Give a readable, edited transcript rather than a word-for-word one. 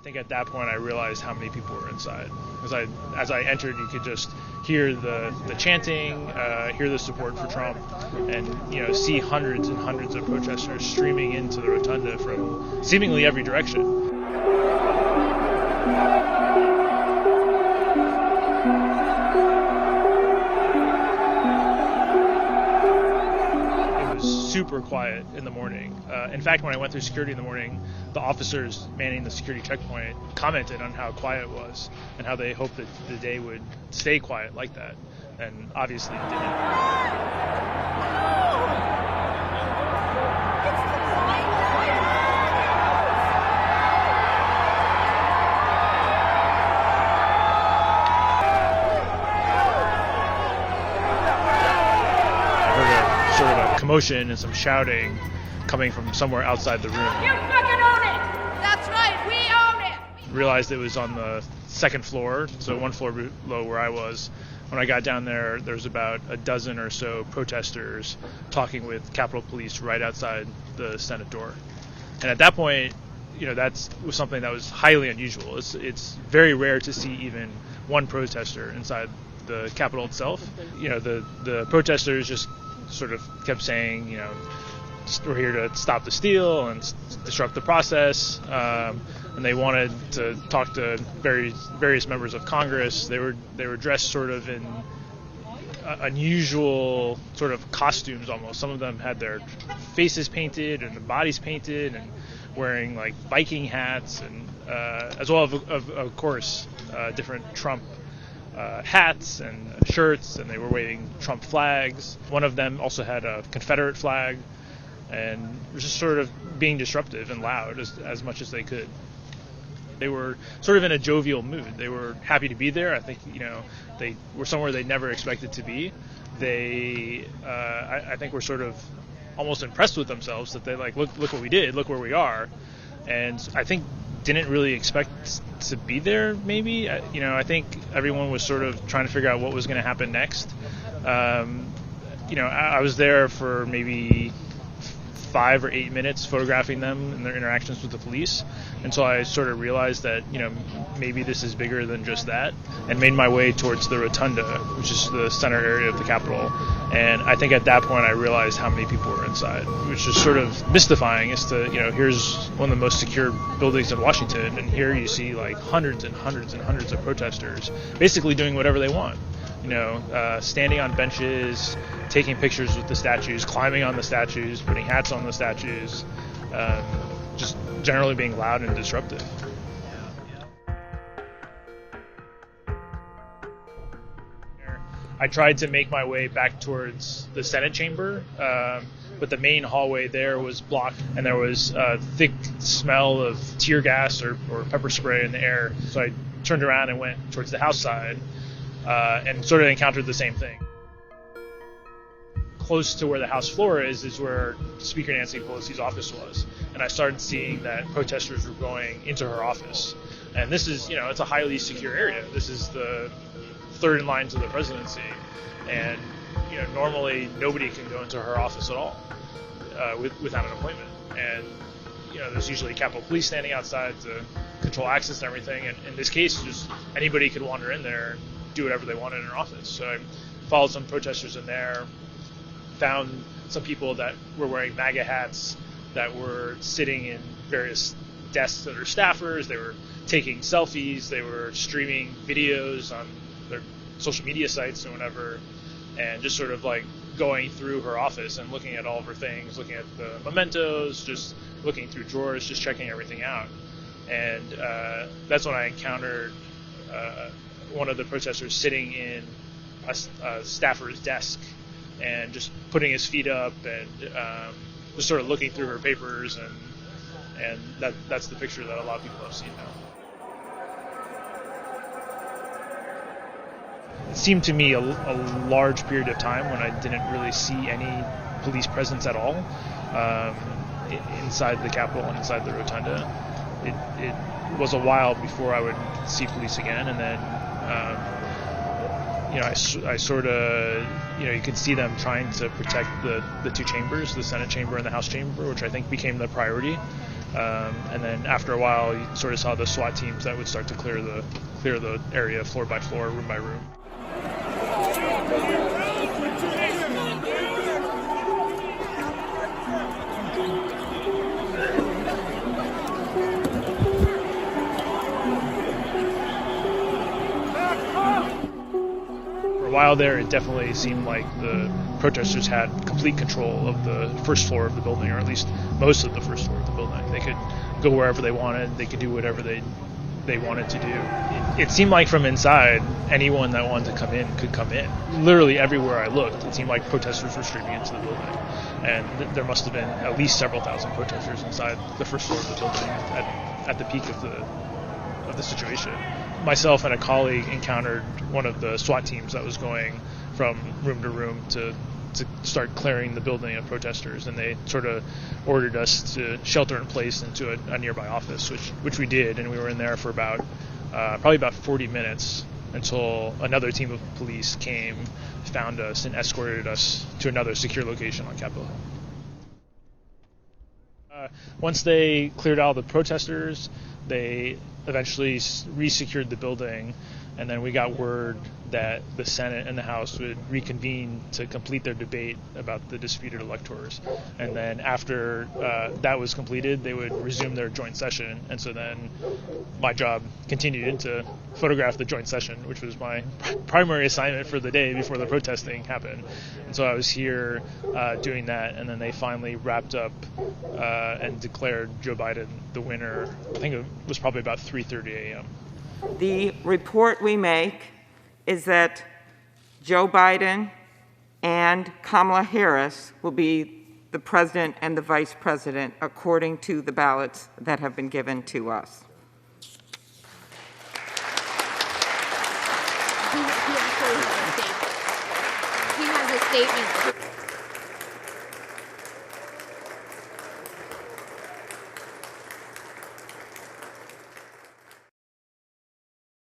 think at that point I realized how many people were inside. As I entered, you could just hear the chanting, hear the support for Trump, and see hundreds and hundreds of protesters streaming into the Rotunda from seemingly every direction. Super quiet in the morning. In fact, when I went through security in the morning, the officers manning the security checkpoint commented on how quiet it was and how they hoped that the day would stay quiet like that. And obviously it didn't. Commotion and some shouting coming from somewhere outside the room. You fucking own it! That's right, we own it! Realized it was on the second floor, so one floor below where I was. When I got down there, there was about a dozen or so protesters talking with Capitol Police right outside the Senate door. And at that point, that was something that was highly unusual. It's very rare to see even one protester inside the Capitol itself. The protesters just sort of kept saying, we're here to stop the steal and disrupt the process, and they wanted to talk to various members of Congress. They were dressed sort of in unusual sort of costumes almost. Some of them had their faces painted and their bodies painted and wearing like Viking hats, and as well of course different Trump hats and shirts, and they were waving Trump flags. One of them also had a Confederate flag, and was just sort of being disruptive and loud as much as they could. They were sort of in a jovial mood. They were happy to be there. I think they were somewhere they never expected to be. They I think were sort of almost impressed with themselves that they look what we did, look where we are, and I think didn't really expect to be there. Maybe I think everyone was sort of trying to figure out what was going to happen next. I was there for maybe 5 or 8 minutes photographing them and their interactions with the police, and so I sort of realized that maybe this is bigger than just that, and made my way towards the Rotunda, which is the center area of the Capitol. And I think at that point I realized how many people were inside, which is sort of mystifying as to here's one of the most secure buildings in Washington, and here you see like hundreds and hundreds and hundreds of protesters basically doing whatever they want. Standing on benches, taking pictures with the statues, climbing on the statues, putting hats on the statues, just generally being loud and disruptive. I tried to make my way back towards the Senate chamber, but the main hallway there was blocked, and there was a thick smell of tear gas or pepper spray in the air. So I turned around and went towards the House side, and sort of encountered the same thing. Close to where the House floor is where Speaker Nancy Pelosi's office was, and I started seeing that protesters were going into her office. And this is, it's a highly secure area. This is the third in line to the presidency, and normally nobody can go into her office at all without an appointment. And there's usually Capitol Police standing outside to control access and everything. And in this case, just anybody could wander in there and do whatever they wanted in her office. So I followed some protesters in there, found some people that were wearing MAGA hats that were sitting in various desks that are staffers. They were taking selfies. They were streaming videos on their social media sites or whatever, and just sort of like going through her office and looking at all of her things, looking at the mementos, just looking through drawers, just checking everything out. And that's when I encountered one of the protesters sitting in a staffer's desk and just putting his feet up and just sort of looking through her papers, and that's the picture that a lot of people have seen now. It seemed to me a large period of time when I didn't really see any police presence at all inside the Capitol and inside the Rotunda. It was a while before I would see police again, and then I sort of, you could see them trying to protect the two chambers, the Senate chamber and the House chamber, which I think became the priority. And then after a while, you sort of saw the SWAT teams that would start to clear the area floor by floor, room by room. For a while there, it definitely seemed like the protesters had complete control of the first floor of the building, or at least most of the first floor of the building. They could go wherever they wanted. They could do whatever they wanted to do. It seemed like from inside, anyone that wanted to come in could come in. Literally everywhere I looked, it seemed like protesters were streaming into the building. And there must have been at least several thousand protesters inside the first floor of the building at the peak of the situation. Myself and a colleague encountered one of the SWAT teams that was going from room to room to start clearing the building of protesters, and they sort of ordered us to shelter in place into a nearby office, which we did, and we were in there for probably about 40 minutes until another team of police came, found us, and escorted us to another secure location on Capitol Hill. Once they cleared out the protesters, they eventually re-secured the building, and then we got word that the Senate and the House would reconvene to complete their debate about the disputed electors. And then after that was completed, they would resume their joint session. And so then my job continued to photograph the joint session, which was my primary assignment for the day before the protesting happened. And so I was here doing that, and then they finally wrapped up and declared Joe Biden the winner. I think it was probably about 3:30 a.m. The report we make is that Joe Biden and Kamala Harris will be the president and the vice president according to the ballots that have been given to us. He has a statement.